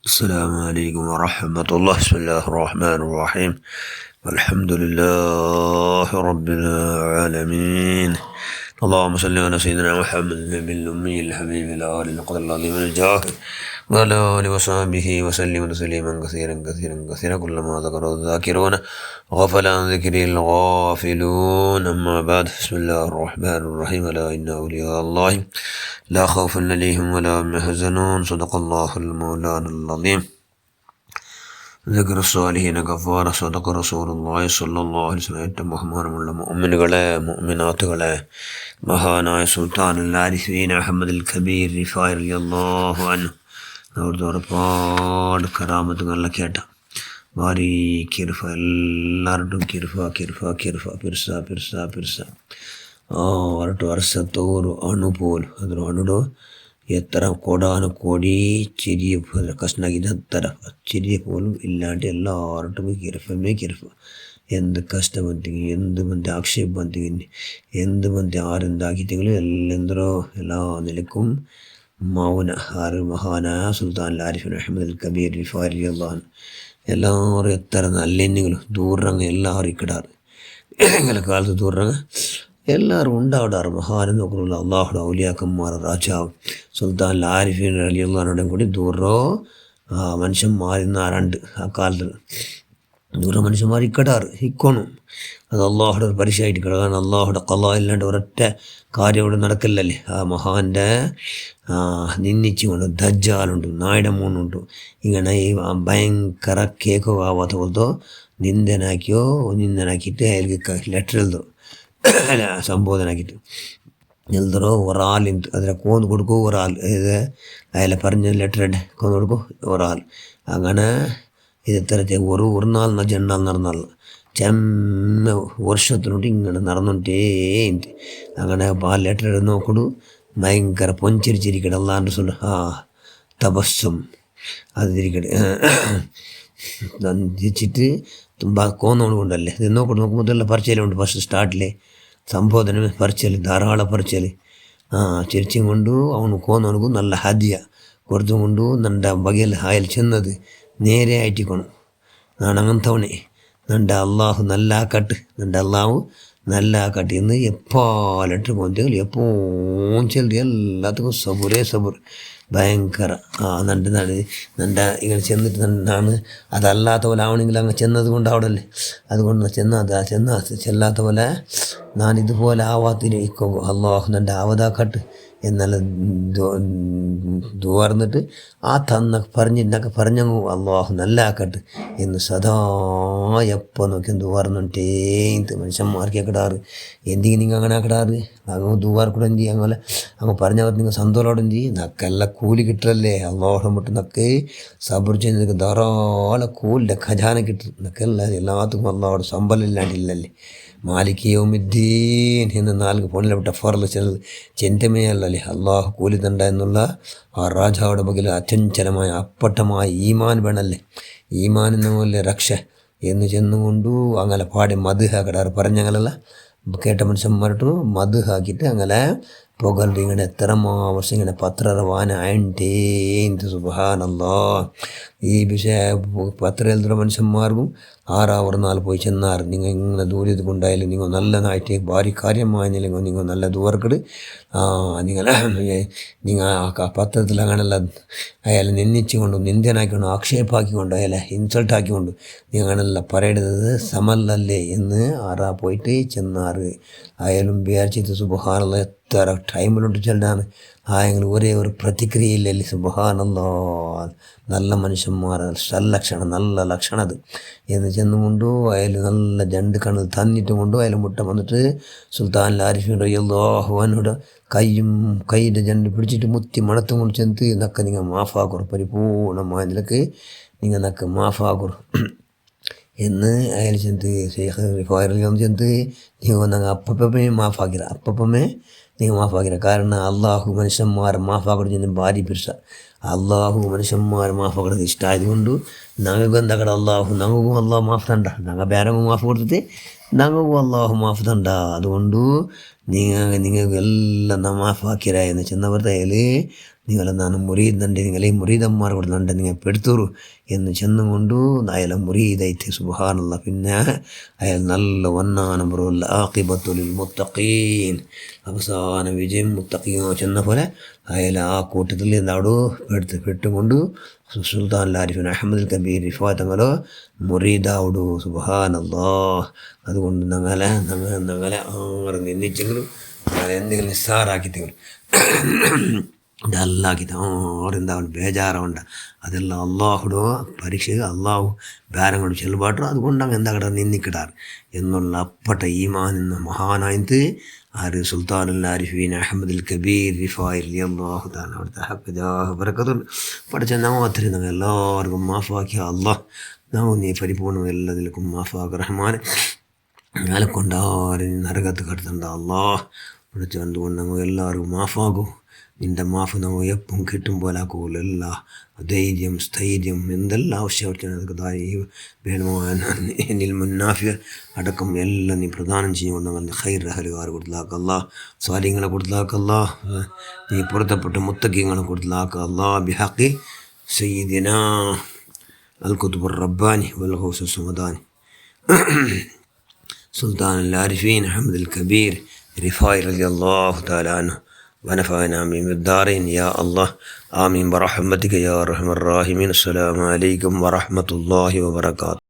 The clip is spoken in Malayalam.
السلام عليكم ورحمة الله. بسم الله الرحمن الرحيم. الحمد لله رب العالمين. اللهم صل على سيدنا محمد النبي الأمي الحبيب الآل القدر العظيم الجاهل وعلى آله وصحبه وسلم تسليما كثيرا كثيرا كثيرا كلما ذكر الذاكرون غفل عن ذكري الغافلون. أما بعد، بسم الله الرحمن الرحيم. ألا إن أولياء الله لا خوف عليهم ولا هم يحزنون. صدق الله المولانا العظيم. ذكر الصالحين غفارا. صدق رسول الله صلى الله عليه وسلم. ഏറ്റവും ബഹുമാനമുള്ള മുഅ്മിനുകളെ, മുഅ്മിനാത്തുകളെ, മഹാനായ സുൽത്താനുൽ ആരിഫീൻ അഹ്മദുൽ കബീർ റിഫായി റളിയല്ലാഹു അൻഹു അവിടുത്തെ ഒരുപാട് കറാമത്തുകളെ കേട്ട ഭാരി കിർഫ, എല്ലാവരുടെയും കിർഫ കിർഫ കിർഫ പിർസ പിർസ പിർസ ಹೊರಟು ವರ್ಷತ್ತವರು ಅಣು ಪೋಲು ಅದ್ರ ಅಣುಡು ಎತ್ತರ ಕೋಡಾನು ಕೋಡಿ ಚಿರಿಯ കഷ്ണാക്കിയിട്ട് അത്തര ചിരിയ പോലും ഇല്ലാണ്ട് എല്ലാവരുടെ കിരഫമേ കിരഫ. എന്ത് കഷ്ടം ಬಂತೆങ്കിൽ, എന്ത് ಬಂತೆ ಆಕ್ಷೇಪ ಬಂತೆങ്കിൽ, എന്ത് ಬಂತೆ ആരെന്താക്കിiteങ്കിലും ಎಲ್ಲೆಂದರೋ എല്ലാ നിലക്കും മൗന. ആറ് മഹാനായ സുൽത്താൻ ആരിഫിൻ അഹ്മദുൽ കബീർ റിഫായി റളിയല്ലാഹു അൻഹു എല്ലാവരും എത്ര നല്ലെന്നെങ്കിലും ദൂരങ്ങ് എല്ലാവരും ഇക്കിടാറ് ഏതെങ്കിലും കാലത്ത് ദൂരങ്ങ് എല്ലാവരും ഉണ്ടാവിടാറ്. മഹാനും നോക്കുന്നില്ല അള്ളാഹുടെ ഔലിയാക്കന്മാർ രാജാവ് സുൽത്താൻ ആരിഫീൻ റളിയല്ലാഹുവിനോടും കൂടി ദൂരോ മനുഷ്യന്മാരിന്നാറുണ്ട്. ആ കാലത്ത് ദൂര മനുഷ്യന്മാർ ഇക്കടാറ് ഇക്കോണം. അത് അള്ളാഹുടെ ഒരു പരിശായിട്ട് കിടക്കാൻ അള്ളാഹുടെ ഖളാ ഇല്ലാണ്ട് ഒരൊറ്റ കാര്യം ഇവിടെ നടക്കില്ലല്ലേ. ആ മഹാൻ്റെ നിന്ദിച്ചു കൊണ്ട് ദജ്ജാലുണ്ട്, നായുടെ മൂന്നുണ്ട്, ഇങ്ങനെ ഈ ഭയങ്കര കേക്കോ ആവാത്ത പോലത്തോ നിന്ദനാക്കിയിട്ട് അയാൾക്ക് ലെറ്റർ എഴുതും, അല്ല സംബോധനാക്കിയിട്ട് എൽതറോ ഒരാളിൻ്റെ അതിനെ കോന്ന് കൊടുക്കും. ഒരാൾ ഇത് അയാളെ പറഞ്ഞ ലെറ്റർ കോന്ന് കൊടുക്കും ഒരാൾ. അങ്ങനെ ഇത് തരത്തെ ഒരു നാൾ ജെണ്ണാൽ നടന്നാൾ ചെമ്മ വർഷത്തിനോട്ട് ഇങ്ങനെ നടന്നുകൊണ്ടേ. അങ്ങനെ ആ ലെറ്റർ നോക്കൊടു ഭയങ്കര പൊഞ്ചിരിച്ചിരിക്കട്ടെ. അല്ലാണ്ട് ചൊല്ല തപസ്സം അത് തിരിക്കട്ടെ തിരിച്ചിട്ട് ತುಂಬ ಕೋನೋಣ ಉಂಡಲ್ಲೇ ಇದು ನೋಡ್ಕೊಂಡು ಮೊದಲೆಲ್ಲ ಪರಿಚಯ ಉಂಟು. ಫಸ್ಟ್ ಸ್ಟಾರ್ಟ್ಲೆ ಸಂಬೋಧನೆ ಪರಿಚಯ ಧಾರಾಳ ಪರಿಚಯ ചിരിച്ചുകൊണ്ട് അവന് കോന്നവനക്കും നല്ല ഹദിയ കൊടുത്തുകൊണ്ട് നൻ്റെ ബകയിൽ ഹായൽ ചെന്നത് നേരെ ആയിട്ടിക്കണം. നാണ് അങ്ങനത്തവണെ നൻ്റെ അള്ളാഹു നല്ല ആക്കട്ട്, നൻ്റെ അള്ളാഹു നല്ല ആക്കട്ട് എന്ന് എപ്പോലിട്ട് പോന്തെങ്കിൽ എപ്പോഴും ചെല്ലി എല്ലാത്തുക്കും സബുറേ സബുർ ഭയങ്കര നൻ്റെ ഇങ്ങനെ ചെന്നിട്ട് നാണ് അതല്ലാത്ത പോലെ ആവണമെങ്കിൽ അങ്ങ് ചെന്നത് കൊണ്ട് അവിടെയല്ലേ, അതുകൊണ്ട് ചെല്ലാത്ത പോലെ ഞാൻ ഇതുപോലെ ആവാത്തിരിക്കും. അള്ളാഹു നൻ്റെ ആവതാക്കട്ട് എന്നെല്ലാം ദുവാർന്നിട്ട് ആ പറഞ്ഞിട്ടൊക്കെ പറഞ്ഞങ്ങു അള്ളാഹു നല്ല ആക്കട്ട് എന്ന് സദാ എപ്പോൾ നോക്കി ദുവാർന്നുണ്ടേ. മനുഷ്യന്മാർക്ക് കിടാറ് എന്തെങ്കിലും നിങ്ങൾ അങ്ങനെ കിടാറ് അങ്ങ് ദുവാർ കൂടെ എന്ത് ചെയ്യും, അങ്ങ് പറഞ്ഞവർ നിങ്ങൾ സന്തോഷോടെ എന്ത് ചെയ്യും. നക്കെല്ലാം കൂലി കിട്ടല്ലേ അള്ളാഹു മുട്ട് നക്ക് സബർ ചെയ്ത് ധാരാളം കൂലിൻ്റെ ഖജാന കിട്ടും. നക്കെല്ലാം എല്ലാത്തും അള്ളാഹോട് സമ്പലില്ലാണ്ടില്ലല്ലേ. മാലിക് യൗമിദ്ദീൻ എന്ന് 4 ഫോണിലെ ഫറല് ചെന്നത് ചെന്തമേയല്ലേ അള്ളാഹു കൂലി തണ്ട എന്നുള്ള ആ രാജാവുടെ ബഗിൽ അചഞ്ചലമായ അപ്പട്ടമായ ഈമാൻ വേണമല്ലേ. ഈമാൻ എന്ന പോലെ രക്ഷ എന്ന് ചെന്നുകൊണ്ടു അങ്ങനെ പാടി മധു ഹാക്കടാറ് പറഞ്ഞങ്ങളല്ല കേട്ട മനുഷ്യന്മാരിട്ടു മധു ഹാക്കിയിട്ട് അങ്ങനെ പൊകളുടെ ഇങ്ങനെ എത്ര വർഷം ഇങ്ങനെ പത്രവാന ആയിട്ടേ. സുബ്ഹാനല്ലാ. ഈ വിഷയ പത്ര എഴുതുന്ന മനുഷ്യന്മാർക്കും 6 നാൾ പോയി ചെന്നാറ് നിങ്ങൾ ഇങ്ങനെ ദൂരത് കൊണ്ടായാലും നിങ്ങൾ നല്ലതായിട്ട് ഭാരി കാര്യമായെങ്കിൽ നിങ്ങൾ നല്ല ദൂർക്കട് നിങ്ങൾ ആ പത്രത്തിൽ അങ്ങനെയുള്ള അയാളെ നിന്ദിച്ചുകൊണ്ടും നിന്ദനാക്കിക്കൊണ്ടും ആക്ഷേപാക്കിക്കൊണ്ട് അയാളെ ഇൻസൾട്ടാക്കിക്കൊണ്ട് നിങ്ങൾ അങ്ങനെയുള്ള പറയേണ്ടത് സമല്ലല്ലേ എന്ന് പോയിട്ട് ചെന്നാറ്. അയാളും വിചാരിച്ചിട്ട് സുബ്ഹാനല്ലാ എത്ര ടൈമിലോട്ട് ചെല്ലാണ് ആയെങ്കിൽ ഒരേ ഒരു പ്രതിക്രിയയില്ലല്ലേ. സുബ്ഹാനല്ലാ. നല്ല മനുഷ്യന്മാർ സല്ലക്ഷണം നല്ല ലക്ഷണത് എന്ന് ചെന്നുകൊണ്ടു അയാൾ നല്ല ജണ്ട് കണ്ണിൽ തന്നിട്ട് കൊണ്ടു അയാൾ മുട്ട വന്നിട്ട് സുൽത്താൻ ആരിഫീൻ റളിയല്ലാഹു അൻഹുടെ കൈയുടെ ജണ്ട് പിടിച്ചിട്ട് മുത്തി മണത്തും കൊണ്ട് ചെന്ന് നക്ക നിങ്ങൾ മാഫാക്കുറ പരിപൂർണമായ നിലക്ക് നിങ്ങൾ നക്ക് മാഫാക്കുറ എന്ന് അയാൾ ചെന്ന് ഷെയ്ഖ് റിഫായി റളിയല്ലാഹു ചെന്ന് നിങ്ങൾ അപ്പപ്പമേ മാഫാക്കിറ അപ്പപ്പമേ നിങ്ങൾ മാഫാക്കിറ. കാരണം അള്ളാഹു മനുഷ്യന്മാരെ മാഫാക്കട ചെന്ന് ഭാര്യ പിരിച്ച അള്ളാഹു മനുഷ്യന്മാരെ മാഫാക്കടത് ഇഷ്ടമായതുകൊണ്ട് ഞങ്ങൾക്ക് എന്താക്കട അള്ളാഹു ഞങ്ങൾക്കും അള്ളാഹു മാഫ് തണ്ട, ഞങ്ങൾ വേറെ മാഫ് കൊടുത്തിട്ട് ഞങ്ങൾക്കും അള്ളാഹു മാഫ് തണ്ട. അതുകൊണ്ട് നിങ്ങൾക്കെല്ലാം നാം മാഫാക്കിരാ എന്ന് ചെന്നവരുടെ നിങ്ങളെ ನಾನು ಮುರೀದ್ನಂಡೆ ನಿങ്ങളೇ ಮುರೀದಮ್ಮಾರು കൊടുന്നുണ്ട് നിങ്ങൾ പെടുത്തൂറു എന്ന് ചെന്നുകൊണ്ടു അയാളെ മുരീദൈത്ത് സുബ്ഹാനല്ല. പിന്നെ അയാൾ നല്ല വന്നാനം വല്ല ആഖിബത്തുൽ മുത്തഖീൻ അവസാന വിജയം മുത്തഖീനോ ചെന്ന പോലെ അയാൾ ആ കൂട്ടത്തിൽ എന്താടു പെട്ടുകൊണ്ട് സുൽത്താൻ ആരിഫിൻ അഹമ്മദ് കബീർ റിഫാ തങ്ങളോ മുരീദാവുടു. സുബ്ഹാനല്ലാ. അതുകൊണ്ട് ഞങ്ങളെ ആറ് നിന്നിച്ചെങ്കിലും എന്തെങ്കിലും നിസ്സാറാക്കിത്തെങ്കിലും ഡല്ലാക്കിത്ത ആരെന്താ ಬೇಜಾರವಂಡ ಅದೆಲ್ಲ അള്ളാഹുടോ പരീക്ഷ അള്ളാഹു ബേരം കൊണ്ട് ചെല്ലുപാട്ടു അതുകൊണ്ടാണ് എന്താ കിട നിന്നിക്കിടാറ് എന്നുള്ള അപ്പട്ട ഈമാൻ എന്ന മഹാനായത് ആര് സുൽത്താനുൽ ആരിഫീൻ അഹമ്മദുൽ കബീർ റിഫായി റളിയല്ലാഹു തആല അവിടുത്തെ ഹക്ക് ജാഹ് ബറക്കത്തുണ്ട്. പഠിച്ച ನಾವು അത്രയും നമ്മൾ എല്ലാവർക്കും മാഫാക്കിയ അള്ളാഹ് ನಾವು നീ പരിപൂർണ്ണം എല്ലാത്തിലും മാഫാക്ക് റഹ്മാൻ നാളെ കൊണ്ടാരും നരകത്ത് കടത്തണ്ട അള്ളാഹ് പഠിച്ച എന്തുകൊണ്ട് നമ്മൾ എല്ലാവർക്കും മാഫാക്കും. നിൻ്റെ മാഫ് നമ്മൾ എപ്പം കിട്ടും പോലെ ആക്കൂല. ധൈര്യം സ്ഥൈര്യം എന്തെല്ലാം ആവശ്യമായിട്ട് വേണമോ എന്നിൽ മുന്നാഫിയ അടക്കം എല്ലാം നീ പ്രദാനം ചെയ്യുകൊണ്ട് ഞങ്ങൾ ഖൈർ ഹലുകാർ കൊടുത്തലാക്കല്ല, സ്വാലിങ്ങളെ കൊടുത്തലാക്കല്ല, നീ പുറത്തപ്പെട്ട മുത്തക്കിങ്ങളെ കൊടുത്തലാക്കല്ല. ബിഹഖി സയ്യിദിന അൽ ഖുത്ബുർ റബ്ബാനി വൽ ഗൗസ് സുമദാനി സുൽത്താനുൽ ആരിഫീൻ അഹമ്മദുൽ കബീർ റിഫായി റളിയല്ലാഹു തആല അൻഹു ونفعنا من الدارين يا الله آمين برحمتك يا أرحم الراحمين. السلام عليكم ورحمة الله وبركاته.